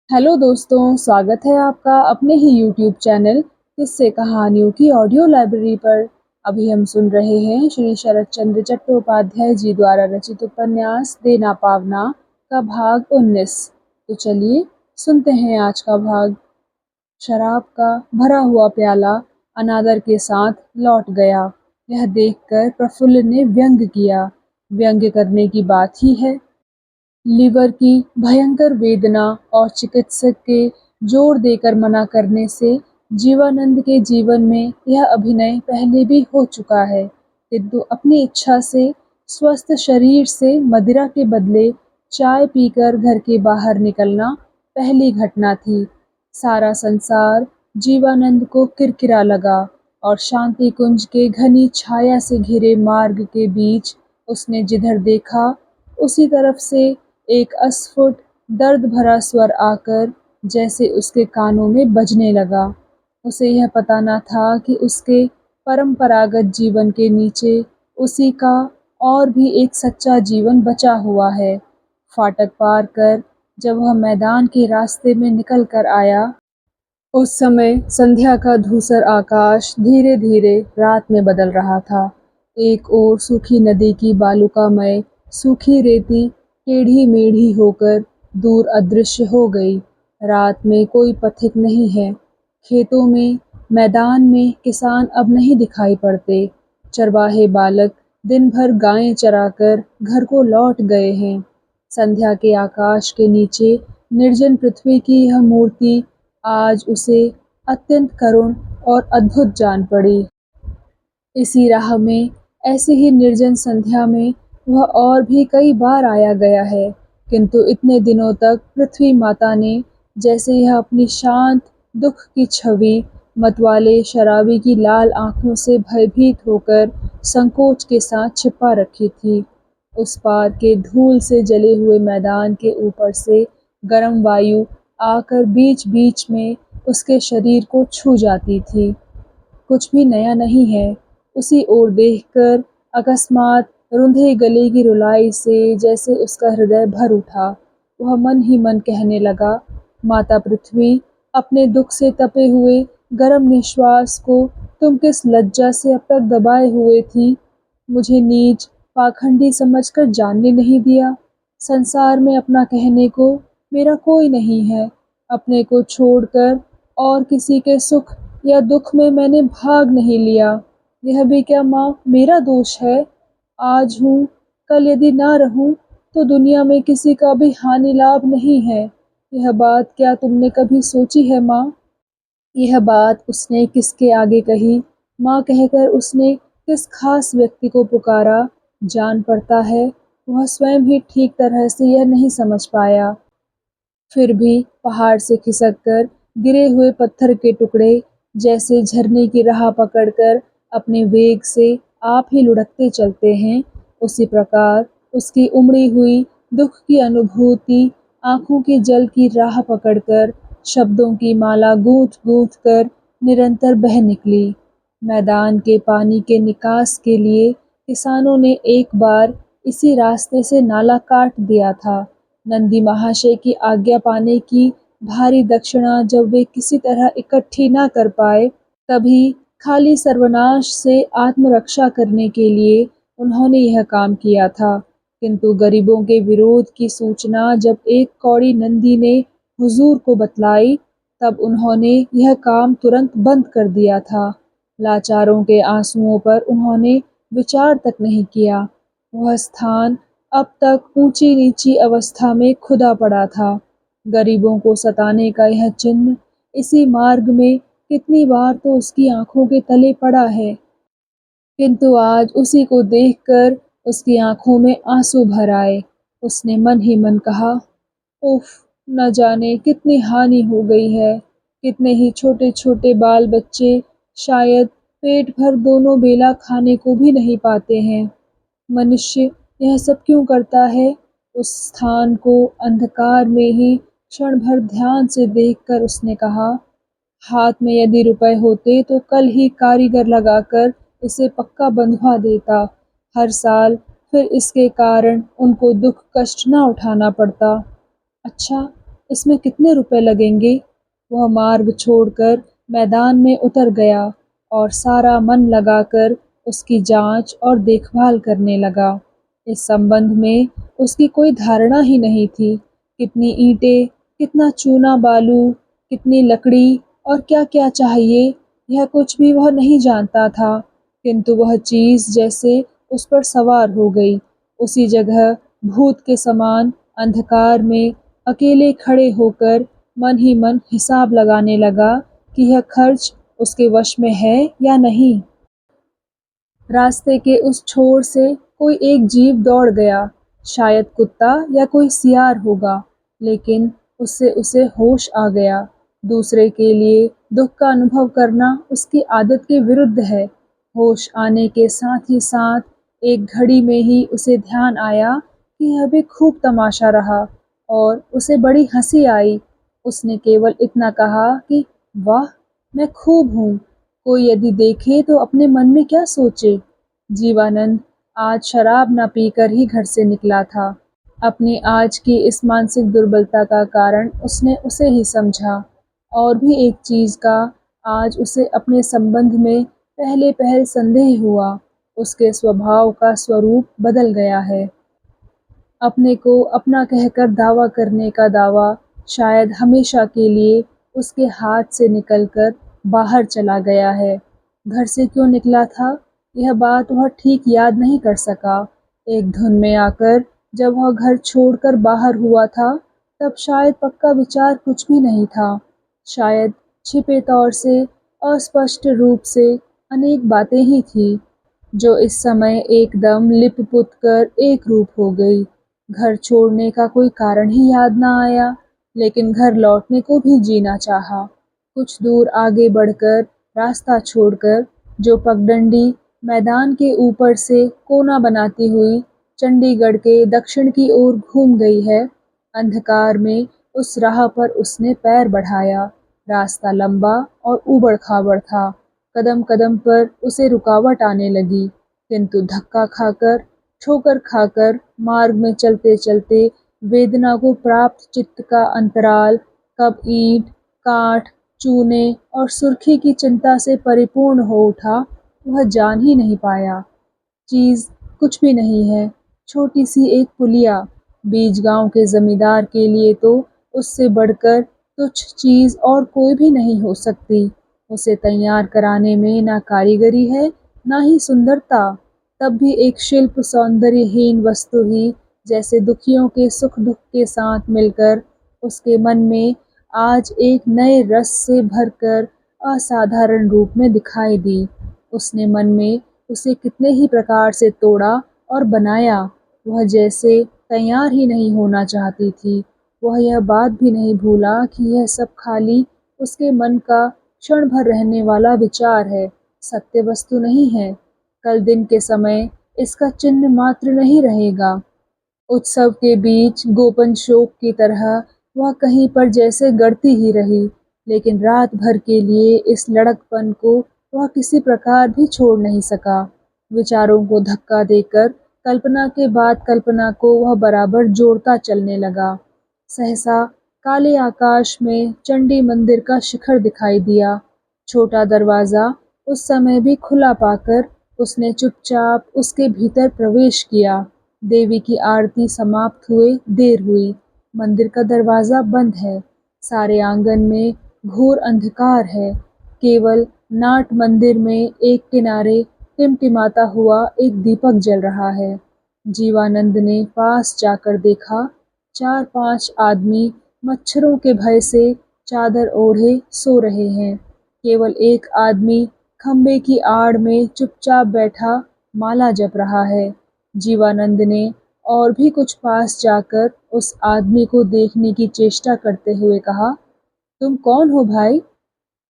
Hello दोस्तों, स्वागत है आपका अपने ही यूट्यूब चैनल किस्से कहानियों की ऑडियो लाइब्रेरी पर। अभी हम सुन रहे हैं श्री शरत चंद्र चट्टोपाध्याय जी द्वारा रचित उपन्यास देना पावना का भाग 19। तो चलिए सुनते हैं आज का भाग। शराब का भरा हुआ प्याला अनादर के साथ लौट गया। यह देखकर प्रफुल्ल ने व्यंग किया। व्यंग करने की बात ही है। लीवर की भयंकर वेदना और चिकित्सक के जोर देकर मना करने से जीवानंद के जीवन में यह अभिनय पहले भी हो चुका है, किंतु अपनी इच्छा से स्वस्थ शरीर से मदिरा के बदले चाय पीकर घर के बाहर निकलना पहली घटना थी। सारा संसार जीवानंद को किरकिरा लगा और शांति कुंज के घनी छाया से घिरे मार्ग के बीच उसने जिधर देखा उसी तरफ से एक अस्फुट दर्द भरा स्वर आकर जैसे उसके कानों में बजने लगा। उसे यह पता न था कि उसके परंपरागत जीवन के नीचे उसी का और भी एक सच्चा जीवन बचा हुआ है। फाटक पार कर जब वह मैदान के रास्ते में निकल कर आया, उस समय संध्या का धूसर आकाश धीरे धीरे रात में बदल रहा था। एक ओर सूखी नदी की बालुकामय सूखी रेती टेढ़ी मेढ़ी होकर दूर अदृश्य हो गई। रात में कोई पथिक नहीं है। खेतों में मैदान में किसान अब नहीं दिखाई पड़ते। चरवाहे बालक दिन भर गायें चराकर घर को लौट गए हैं। संध्या के आकाश के नीचे निर्जन पृथ्वी की यह मूर्ति आज उसे अत्यंत करुण और अद्भुत जान पड़ी। इसी राह में ऐसी ही निर्जन संध्या में वह और भी कई बार आया गया है, किंतु इतने दिनों तक पृथ्वी माता ने जैसे यह अपनी शांत दुख की छवि मतवाले शराबी की लाल आंखों से भयभीत होकर संकोच के साथ छिपा रखी थी। उस पार के धूल से जले हुए मैदान के ऊपर से गर्म वायु आकर बीच बीच में उसके शरीर को छू जाती थी। कुछ भी नया नहीं है। उसी ओर देखकर अकस्मात रुंधे गले की रुलाई से जैसे उसका हृदय भर उठा। वह मन ही मन कहने लगा, माता पृथ्वी, अपने दुख से तपे हुए गर्म निश्वास को तुम किस लज्जा से अब तक दबाए हुए थी। मुझे नीच पाखंडी समझकर जानने नहीं दिया। संसार में अपना कहने को मेरा कोई नहीं है। अपने को छोड़कर और किसी के सुख या दुख में मैंने भाग नहीं लिया। यह भी क्या माँ मेरा दोष है? आज हूँ, कल यदि ना रहूँ तो दुनिया में किसी का भी हानि लाभ नहीं है। यह बात क्या तुमने कभी सोची है माँ? यह बात उसने किसके आगे कही, माँ कहकर उसने किस खास व्यक्ति को पुकारा, जान पड़ता है वह स्वयं ही ठीक तरह से यह नहीं समझ पाया। फिर भी पहाड़ से खिसककर गिरे हुए पत्थर के टुकड़े जैसे झरने की राह पकड़कर अपने वेग से आप ही लुढ़कते चलते हैं, उसी प्रकार उसकी उमड़ी हुई दुख की अनुभूति आंखों के जल की राह पकड़कर शब्दों की माला गूंथ-गूंथ कर निरंतर बह निकली। मैदान के पानी के निकास के लिए किसानों ने एक बार इसी रास्ते से नाला काट दिया था। नंदी महाशय की आज्ञा पाने की भारी दक्षिणा जब वे किसी तरह इकट्ठी न कर पाए, तभी खाली सर्वनाश से आत्मरक्षा करने के लिए उन्होंने यह काम किया था। किंतु गरीबों के विरोध की सूचना जब एक कौड़ी नंदी ने हुजूर को बतलाई, तब उन्होंने यह काम तुरंत बंद कर दिया था। लाचारों के आंसुओं पर उन्होंने विचार तक नहीं किया। वह स्थान अब तक ऊंची नीची अवस्था में खुदा पड़ा था। गरीबों को सताने का यह चिन्ह इसी मार्ग में कितनी बार तो उसकी आंखों के तले पड़ा है, किंतु आज उसी को देखकर उसकी आंखों में आंसू भर आए। उसने मन ही मन कहा, उफ, न जाने कितनी हानि हो गई है। कितने ही छोटे छोटे बाल बच्चे शायद पेट भर दोनों बेला खाने को भी नहीं पाते हैं। मनुष्य यह सब क्यों करता है? उस स्थान को अंधकार में ही क्षण भर ध्यान से देखकर उसने कहा, हाथ में यदि रुपए होते तो कल ही कारीगर लगाकर इसे पक्का बंधवा देता। हर साल फिर इसके कारण उनको दुख कष्ट ना उठाना पड़ता। अच्छा, इसमें कितने रुपए लगेंगे? वह मार्ग छोड़कर मैदान में उतर गया और सारा मन लगाकर उसकी जांच और देखभाल करने लगा। इस संबंध में उसकी कोई धारणा ही नहीं थी। कितनी ईंटें, कितना चूना बालू, कितनी लकड़ी और क्या-क्या चाहिए, यह कुछ भी वह नहीं जानता था। किंतु वह चीज़ जैसे उस पर सवार हो गई। उसी जगह भूत के समान अंधकार में अकेले खड़े होकर मन ही मन हिसाब लगाने लगा कि यह खर्च उसके वश में है या नहीं। रास्ते के उस छोर से कोई एक जीव दौड़ गया, शायद कुत्ता या कोई सियार होगा, लेकिन उससे उसे होश आ गया। दूसरे के लिए दुख का अनुभव करना उसकी आदत के विरुद्ध है। होश आने के साथ ही साथ एक घड़ी में ही उसे ध्यान आया कि यह भी खूब तमाशा रहा और उसे बड़ी हंसी आई। उसने केवल इतना कहा कि वाह, मैं खूब हूँ। कोई यदि देखे तो अपने मन में क्या सोचे। जीवानंद आज शराब न पीकर ही घर से निकला था। अपनी आज की इस मानसिक दुर्बलता का कारण उसने उसे ही समझा। और भी एक चीज़ का आज उसे अपने संबंध में पहले पहल संदेह हुआ। उसके स्वभाव का स्वरूप बदल गया है। अपने को अपना कहकर दावा करने का दावा शायद हमेशा के लिए उसके हाथ से निकलकर बाहर चला गया है। घर से क्यों निकला था, यह बात वह ठीक याद नहीं कर सका। एक धुन में आकर जब वह घर छोड़कर बाहर हुआ था, तब शायद पक्का विचार कुछ भी नहीं था। शायद छिपे तौर से, अस्पष्ट रूप से अनेक बातें ही थी, जो इस समय एकदम लिप-पुत कर एक रूप हो गई। घर छोड़ने का कोई कारण ही याद न आया, लेकिन घर लौटने को भी जी ना चाहा। कुछ दूर आगे बढ़कर रास्ता छोड़कर जो पगडंडी मैदान के ऊपर से कोना बनाती हुई चंडीगढ़ के दक्षिण की ओर घूम गई है, अंधकार में उस राह पर उसने पैर बढ़ाया। रास्ता लंबा और ऊबड़-खाबड़ था। कदम-कदम पर उसे रुकावट आने लगी, किंतु धक्का खाकर, ठोकर खाकर मार्ग में चलते-चलते वेदना को प्राप्त चित्त का अंतराल कब ईंट, काठ, चूने और सुर्खी की चिंता से परिपूर्ण हो उठा, वह जान ही नहीं पाया। चीज़ कुछ भी नहीं है, छोटी सी एक पुलिया। बीज गांव के जमींदार के लिए तो उससे बढ़कर तुच्छ चीज़ और कोई भी नहीं हो सकती। उसे तैयार कराने में ना कारीगरी है, ना ही सुंदरता। तब भी एक शिल्प सौंदर्यहीन वस्तु ही जैसे दुखियों के सुख दुख के साथ मिलकर उसके मन में आज एक नए रस से भरकर असाधारण रूप में दिखाई दी। उसने मन में उसे कितने ही प्रकार से तोड़ा और बनाया। वह जैसे तैयार ही नहीं होना चाहती थी। वह यह बात भी नहीं भूला कि यह सब खाली उसके मन का क्षण भर रहने वाला विचार है, सत्य वस्तु नहीं है। कल दिन के समय इसका चिन्ह मात्र नहीं रहेगा। उत्सव के बीच गोपन शोक की तरह वह कहीं पर जैसे गड़ती ही रही, लेकिन रात भर के लिए इस लड़कपन को वह किसी प्रकार भी छोड़ नहीं सका। विचारों को धक्का देकर कल्पना के बाद कल्पना को वह बराबर जोड़ता चलने लगा। सहसा काले आकाश में चंडी मंदिर का शिखर दिखाई दिया। छोटा दरवाजा उस समय भी खुला पाकर उसने चुपचाप उसके भीतर प्रवेश किया। देवी की आरती समाप्त हुए देर हुई। मंदिर का दरवाजा बंद है। सारे आंगन में घोर अंधकार है। केवल नाट मंदिर में एक किनारे टिमटिमाता हुआ एक दीपक जल रहा है। जीवानंद ने पास जाकर देखा, 4-5 आदमी मच्छरों के भय से चादर ओढ़े सो रहे हैं। केवल एक आदमी खंबे की आड़ में चुपचाप बैठा माला जप रहा है। जीवानंद ने और भी कुछ पास जाकर उस आदमी को देखने की चेष्टा करते हुए कहा, तुम कौन हो भाई?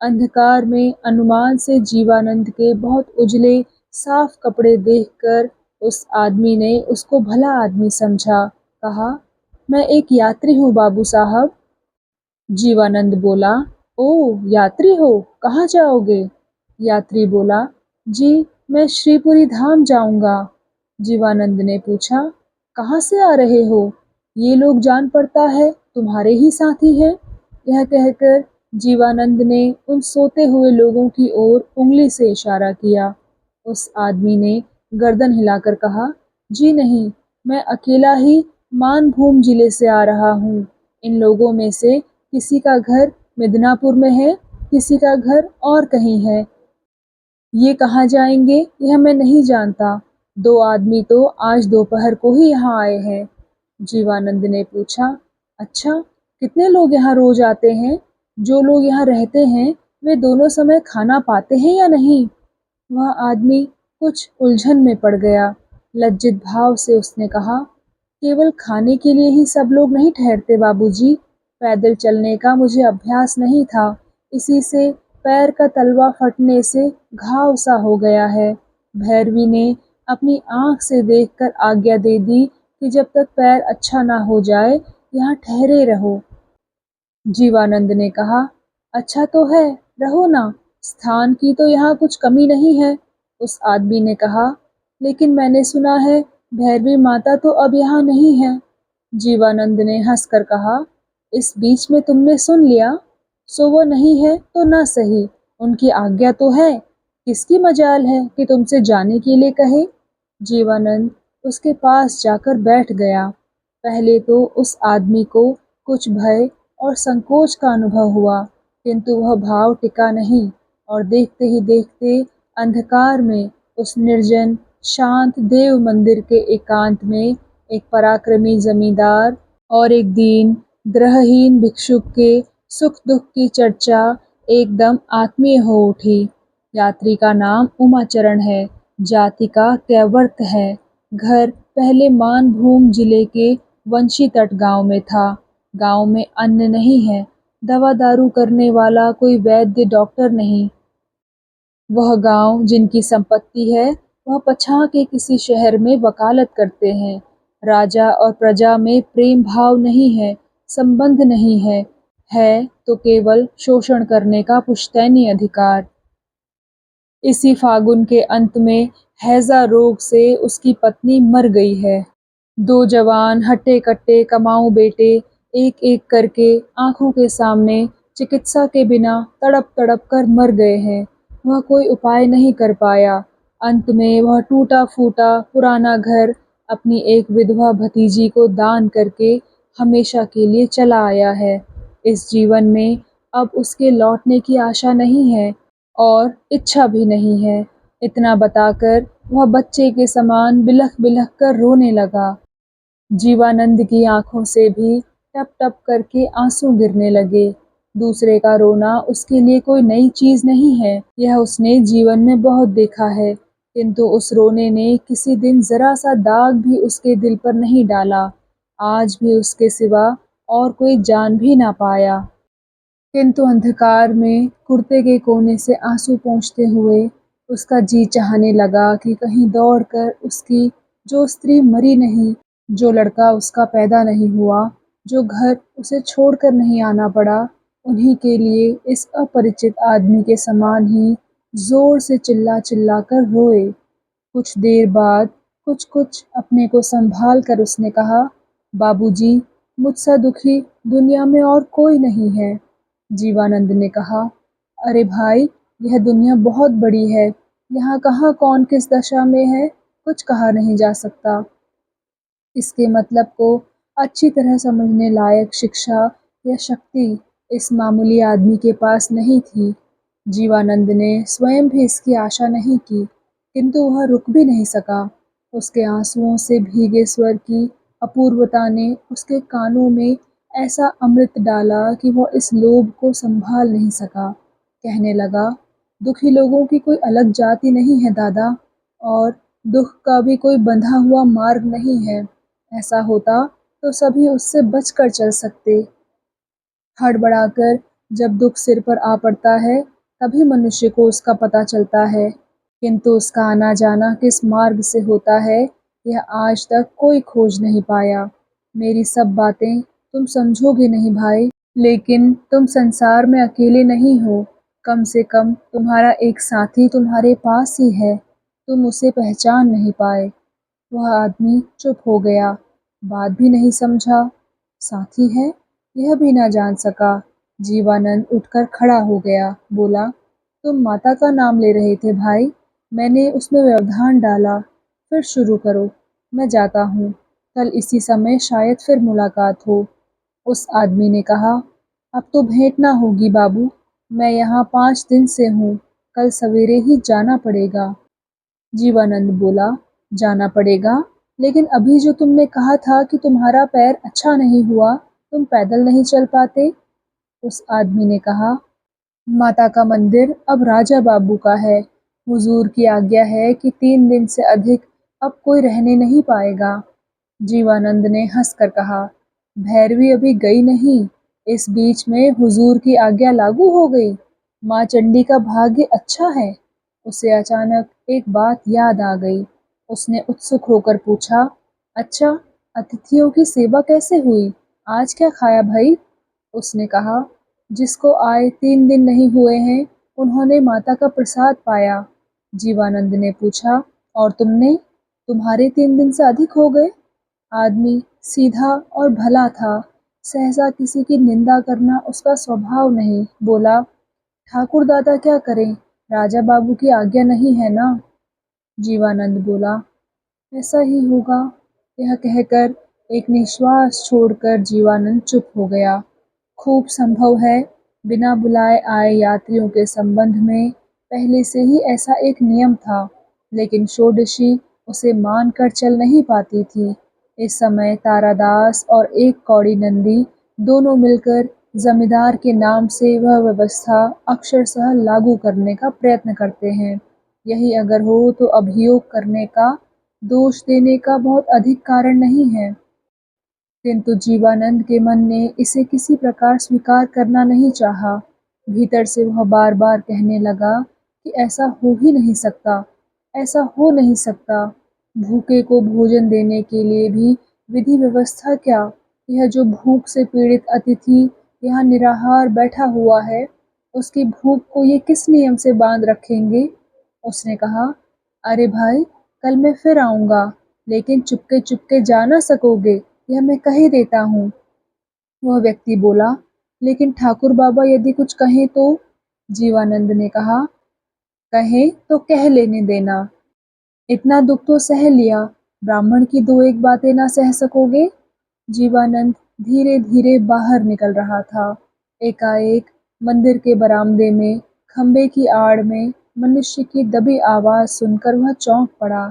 अंधकार में अनुमान से जीवानंद के बहुत उजले साफ कपड़े देखकर उस आदमी ने उसको भला आदमी समझा। कहा, मैं एक यात्री हूँ बाबू साहब। जीवानंद बोला, ओह यात्री हो, कहाँ जाओगे? यात्री बोला, जी मैं श्रीपुरी धाम जाऊंगा। जीवानंद ने पूछा, कहाँ से आ रहे हो? ये लोग जान पड़ता है तुम्हारे ही साथी हैं। यह कहकर जीवानंद ने उन सोते हुए लोगों की ओर उंगली से इशारा किया। उस आदमी ने गर्दन हिलाकर कहा, जी नहीं, मैं अकेला ही मानभूम जिले से आ रहा हूँ। इन लोगों में से किसी का घर मिदनापुर में है, किसी का घर और कहीं है। ये कहाँ जाएंगे यह मैं नहीं जानता। 2 आदमी तो आज दोपहर को ही यहाँ आए हैं। जीवानंद ने पूछा, अच्छा, कितने लोग यहाँ रोज आते हैं? जो लोग यहाँ रहते हैं वे दोनों समय खाना पाते हैं या नहीं? वह आदमी कुछ उलझन में पड़ गया। लज्जित भाव से उसने कहा, केवल खाने के लिए ही सब लोग नहीं ठहरते बाबूजी। पैदल चलने का मुझे अभ्यास नहीं था, इसी से पैर का तलवा फटने से घाव सा हो गया है। भैरवी ने अपनी आंख से देखकर आज्ञा दे दी कि जब तक पैर अच्छा ना हो जाए यहाँ ठहरे रहो। जीवानंद ने कहा, अच्छा तो है, रहो ना, स्थान की तो यहाँ कुछ कमी नहीं है। उस आदमी ने कहा, लेकिन मैंने सुना है भैरवी माता तो अब यहाँ नहीं है। जीवानंद ने हंसकर कहा, इस बीच में तुमने सुन लिया, सो वो नहीं है तो ना सही, उनकी आज्ञा तो है, किसकी मजाल है कि तुमसे जाने के लिए कहे। जीवानंद उसके पास जाकर बैठ गया। पहले तो उस आदमी को कुछ भय और संकोच का अनुभव हुआ, किंतु वह भाव टिका नहीं और देखते ही देखते अंधकार में उस निर्जन शांत देव मंदिर के एकांत में एक पराक्रमी जमींदार और एक दीन ग्रहहीन भिक्षुक के सुख दुख की चर्चा एकदम आत्मीय हो उठी। यात्री का नाम उमाचरण है, जाति का कैवर्त है, घर पहले मानभूम जिले के वंशी तट गांव में था। गांव में अन्न नहीं है, दवा दारू करने वाला कोई वैद्य डॉक्टर नहीं। वह गांव जिनकी संपत्ति है वह पछां के किसी शहर में वकालत करते हैं। राजा और प्रजा में प्रेम भाव नहीं है, संबंध नहीं है तो केवल शोषण करने का पुश्तैनी अधिकार। इसी फागुन के अंत में हैजा रोग से उसकी पत्नी मर गई है। 2 जवान हट्टे कट्टे कमाऊ बेटे एक एक करके आंखों के सामने चिकित्सा के बिना तड़प तड़प कर मर गए हैं। वह कोई उपाय नहीं कर पाया। अंत में वह टूटा फूटा पुराना घर अपनी एक विधवा भतीजी को दान करके हमेशा के लिए चला आया है। इस जीवन में अब उसके लौटने की आशा नहीं है और इच्छा भी नहीं है। इतना बताकर वह बच्चे के समान बिलख बिलख कर रोने लगा। जीवानंद की आंखों से भी टप टप करके आंसू गिरने लगे। दूसरे का रोना उसके लिए कोई नई चीज नहीं है, यह उसने जीवन में बहुत देखा है, किंतु उस रोने ने किसी दिन जरा सा दाग भी उसके दिल पर नहीं डाला। आज भी उसके सिवा और कोई जान भी ना पाया। किंतु अंधकार में कुर्ते के कोने से आंसू पोंछते हुए उसका जी चाहने लगा कि कहीं दौड़कर उसकी जो स्त्री मरी नहीं, जो लड़का उसका पैदा नहीं हुआ, जो घर उसे छोड़कर नहीं आना पड़ा, उन्हीं के लिए इस अपरिचित आदमी के समान ही जोर से चिल्ला चिल्ला कर रोए। कुछ देर बाद कुछ कुछ अपने को संभाल कर उसने कहा, बाबूजी, मुझसा दुखी दुनिया में और कोई नहीं है। जीवानंद ने कहा, अरे भाई, यह दुनिया बहुत बड़ी है, यहाँ कहाँ कौन किस दशा में है कुछ कहा नहीं जा सकता। इसके मतलब को अच्छी तरह समझने लायक शिक्षा या शक्ति इस मामूली आदमी के पास नहीं थी। जीवानंद ने स्वयं भी इसकी आशा नहीं की, किंतु वह रुक भी नहीं सका। उसके आंसुओं से भीगे स्वर की अपूर्वता ने उसके कानों में ऐसा अमृत डाला कि वह इस लोभ को संभाल नहीं सका। कहने लगा, दुखी लोगों की कोई अलग जाति नहीं है दादा, और दुख का भी कोई बंधा हुआ मार्ग नहीं है। ऐसा होता तो सभी उससे बचकर चल सकते। हड़बड़ाकर जब दुख सिर पर आ पड़ता है तभी मनुष्य को उसका पता चलता है, किंतु उसका आना जाना किस मार्ग से होता है यह आज तक कोई खोज नहीं पाया। मेरी सब बातें तुम समझोगे नहीं भाई, लेकिन तुम संसार में अकेले नहीं हो। कम से कम तुम्हारा एक साथी तुम्हारे पास ही है, तुम उसे पहचान नहीं पाए। वह आदमी चुप हो गया, बात भी नहीं समझा। साथी है, यह भी न जान सका। जीवानंद उठकर खड़ा हो गया, बोला, तुम माता का नाम ले रहे थे भाई, मैंने उसमें व्यवधान डाला, फिर शुरू करो, मैं जाता हूँ, कल इसी समय शायद फिर मुलाकात हो। उस आदमी ने कहा, अब तो भेंट ना होगी बाबू, मैं यहाँ 5 दिन से हूँ, कल सवेरे ही जाना पड़ेगा। जीवानंद बोला, जाना पड़ेगा, लेकिन अभी जो तुमने कहा था कि तुम्हारा पैर अच्छा नहीं हुआ, तुम पैदल नहीं चल पाते। उस आदमी ने कहा, माता का मंदिर अब राजा बाबू का है, हुजूर की आज्ञा है कि 3 दिन से अधिक अब कोई रहने नहीं पाएगा। जीवानंद ने हंसकर कहा, भैरवी अभी गई नहीं, इस बीच में हुजूर की आज्ञा लागू हो गई। माँ चंडी का भाग्य अच्छा है। उसे अचानक एक बात याद आ गई। उसने उत्सुक होकर पूछा, अच्छा, अतिथियों की सेवा कैसे हुई? आज क्या खाया भाई? उसने कहा, जिसको आए 3 दिन नहीं हुए हैं, उन्होंने माता का प्रसाद पाया। जीवानंद ने पूछा, और तुमने? तुम्हारे 3 दिन से अधिक हो गए। आदमी सीधा और भला था, सहसा किसी की निंदा करना उसका स्वभाव नहीं। बोला, ठाकुर दादा क्या करें, राजा बाबू की आज्ञा नहीं है ना। जीवानंद बोला, ऐसा ही होगा। यह कहकर एक निश्वास छोड़कर जीवानंद चुप हो गया। खूब संभव है बिना बुलाए आए यात्रियों के संबंध में पहले से ही ऐसा एक नियम था, लेकिन षोडशी उसे मान कर चल नहीं पाती थी। इस समय तारादास और एक कौड़ी नंदी दोनों मिलकर जमींदार के नाम से वह व्यवस्था अक्षरशः लागू करने का प्रयत्न करते हैं। यही अगर हो तो अभियोग करने का, दोष देने का बहुत अधिक कारण नहीं है, किंतु जीवानंद के मन ने इसे किसी प्रकार स्वीकार करना नहीं चाहा। भीतर से वह बार बार कहने लगा कि ऐसा हो ही नहीं सकता, ऐसा हो नहीं सकता। भूखे को भोजन देने के लिए भी विधि व्यवस्था क्या? यह जो भूख से पीड़ित अतिथि यहाँ निराहार बैठा हुआ है, उसकी भूख को ये किस नियम से बांध रखेंगे? उसने कहा, अरे भाई, कल मैं फिर आऊँगा, लेकिन चुपके चुपके जा ना सकोगे, यह मैं कह ही देता हूँ। वह व्यक्ति बोला, लेकिन ठाकुर बाबा यदि कुछ कहें तो? जीवानंद ने कहा, कहें तो कह लेने देना, इतना दुख तो सह लिया, ब्राह्मण की दो एक बातें ना सह सकोगे? जीवानंद धीरे धीरे बाहर निकल रहा था। एकाएक मंदिर के बरामदे में खंबे की आड़ में मनुष्य की दबी आवाज सुनकर वह चौंक पड़ा।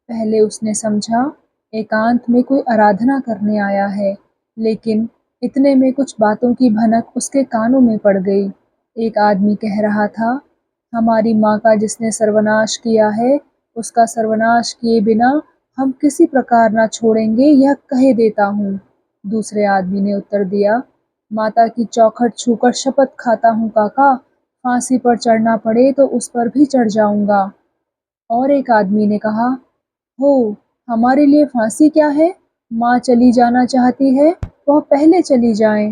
पहले उसने समझा एकांत में कोई आराधना करने आया है, लेकिन इतने में कुछ बातों की भनक उसके कानों में पड़ गई। एक आदमी कह रहा था, हमारी माँ का जिसने सर्वनाश किया है, उसका सर्वनाश किए बिना हम किसी प्रकार न छोड़ेंगे, यह कह देता हूँ। दूसरे आदमी ने उत्तर दिया, माता की चौखट छूकर शपथ खाता हूँ काका, फांसी पर चढ़ना पड़े तो उस पर भी चढ़ जाऊंगा। और एक आदमी ने कहा, हो, हमारे लिए फांसी क्या है, माँ चली जाना चाहती है, वह पहले चली जाए।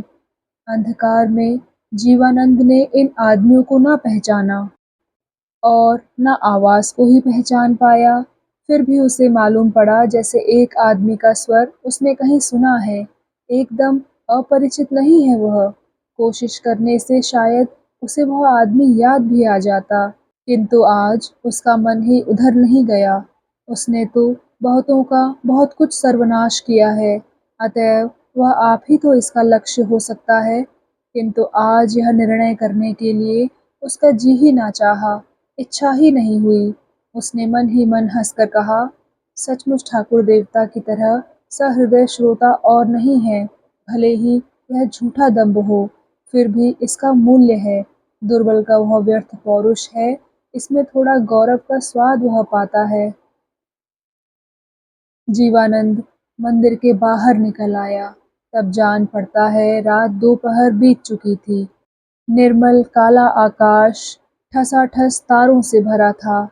अंधकार में जीवानंद ने इन आदमियों को न पहचाना और न आवाज को ही पहचान पाया। फिर भी उसे मालूम पड़ा जैसे एक आदमी का स्वर उसने कहीं सुना है, एकदम अपरिचित नहीं है वह। कोशिश करने से शायद उसे वह आदमी याद भी आ जाता, किंतु आज उसका मन ही उधर नहीं गया। उसने तो बहुतों का बहुत कुछ सर्वनाश किया है, अतएव वह आप ही तो इसका लक्ष्य हो सकता है, किंतु आज यह निर्णय करने के लिए उसका जी ही ना चाहा, इच्छा ही नहीं हुई। उसने मन ही मन हंसकर कहा, सचमुच ठाकुर देवता की तरह सहृदय श्रोता और नहीं है। भले ही यह झूठा दंभ हो, फिर भी इसका मूल्य है। दुर्बल का वह व्यर्थ पौरुष है, इसमें थोड़ा गौरव का स्वाद वह पाता है। जीवानंद मंदिर के बाहर निकल आया, तब जान पड़ता है रात दोपहर बीत चुकी थी। निर्मल काला आकाश ठसाठस तारों से भरा था।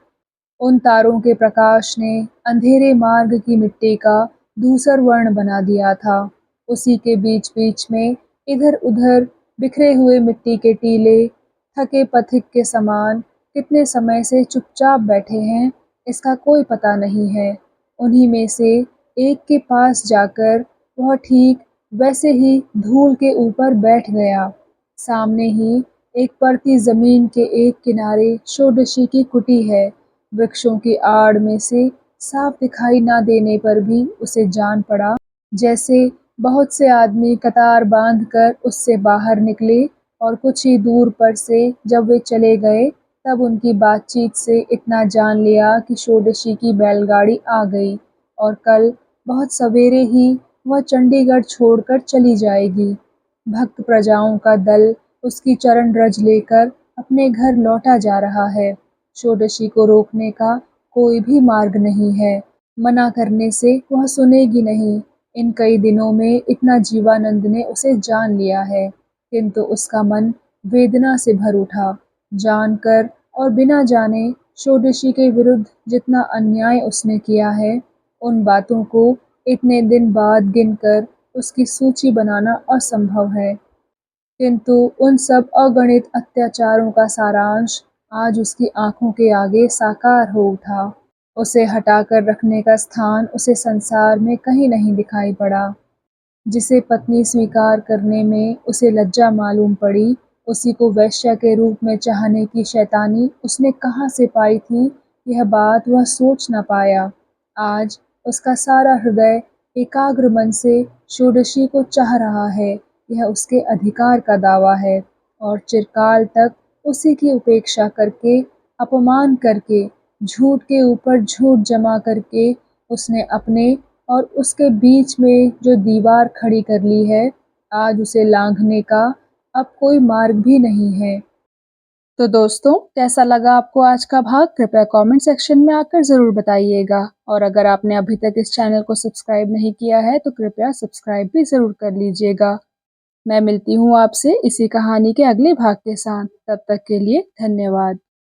उन तारों के प्रकाश ने अंधेरे मार्ग की मिट्टी का धूसर वर्ण बना दिया था। उसी के बीच बीच में इधर उधर बिखरे हुए मिट्टी के टीले थके पथिक के समान कितने समय से चुपचाप बैठे हैं, इसका कोई पता नहीं है। उन्हीं में से एक के पास जाकर वह ठीक वैसे ही धूल के ऊपर बैठ गया। सामने ही एक पड़ती जमीन के एक किनारे षोडशी की कुटी है। वृक्षों की आड़ में से साफ दिखाई न देने पर भी उसे जान पड़ा जैसे बहुत से आदमी कतार बांधकर उससे बाहर निकले और कुछ ही दूर पर से जब वे चले गए तब उनकी बातचीत से इतना जान लिया कि षोडशी की बैलगाड़ी आ गई और कल बहुत सवेरे ही वह चंडीगढ़ छोड़कर चली जाएगी। भक्त प्रजाओं का दल उसकी चरण रज लेकर अपने घर लौटा जा रहा है। षोडशी को रोकने का कोई भी मार्ग नहीं है। मना करने से वह सुनेगी नहीं। इन कई दिनों में इतना जीवानंद ने उसे जान लिया है, किंतु उसका मन वेदना से भर उठा। जानकर और बिना जाने षोडशी के विरुद्ध जितना अन्याय उसने किया है, उन बातों को इतने दिन बाद गिनकर उसकी सूची बनाना असंभव है। किंतु उन सब अगणित अत्याचारों का सारांश आज उसकी आंखों के आगे साकार हो उठा। उसे हटाकर रखने का स्थान उसे संसार में कहीं नहीं दिखाई पड़ा। जिसे पत्नी स्वीकार करने में उसे लज्जा मालूम पड़ी, उसी को वेश्या के रूप में चाहने की शैतानी उसने कहाँ से पाई थी, यह बात वह सोच न पाया। आज उसका सारा हृदय एकाग्र मन से षोडशी को चाह रहा है। यह उसके अधिकार का दावा है और चिरकाल तक उसी की उपेक्षा करके, अपमान करके, झूठ के ऊपर झूठ जमा करके उसने अपने और उसके बीच में जो दीवार खड़ी कर ली है, आज उसे लांघने का अब कोई मार्ग भी नहीं है। तो दोस्तों, कैसा लगा आपको आज का भाग? कृपया कमेंट सेक्शन में आकर ज़रूर बताइएगा और अगर आपने अभी तक इस चैनल को सब्सक्राइब नहीं किया है तो कृपया सब्सक्राइब भी ज़रूर कर लीजिएगा। मैं मिलती हूँ आपसे इसी कहानी के अगले भाग के साथ। तब तक के लिए धन्यवाद।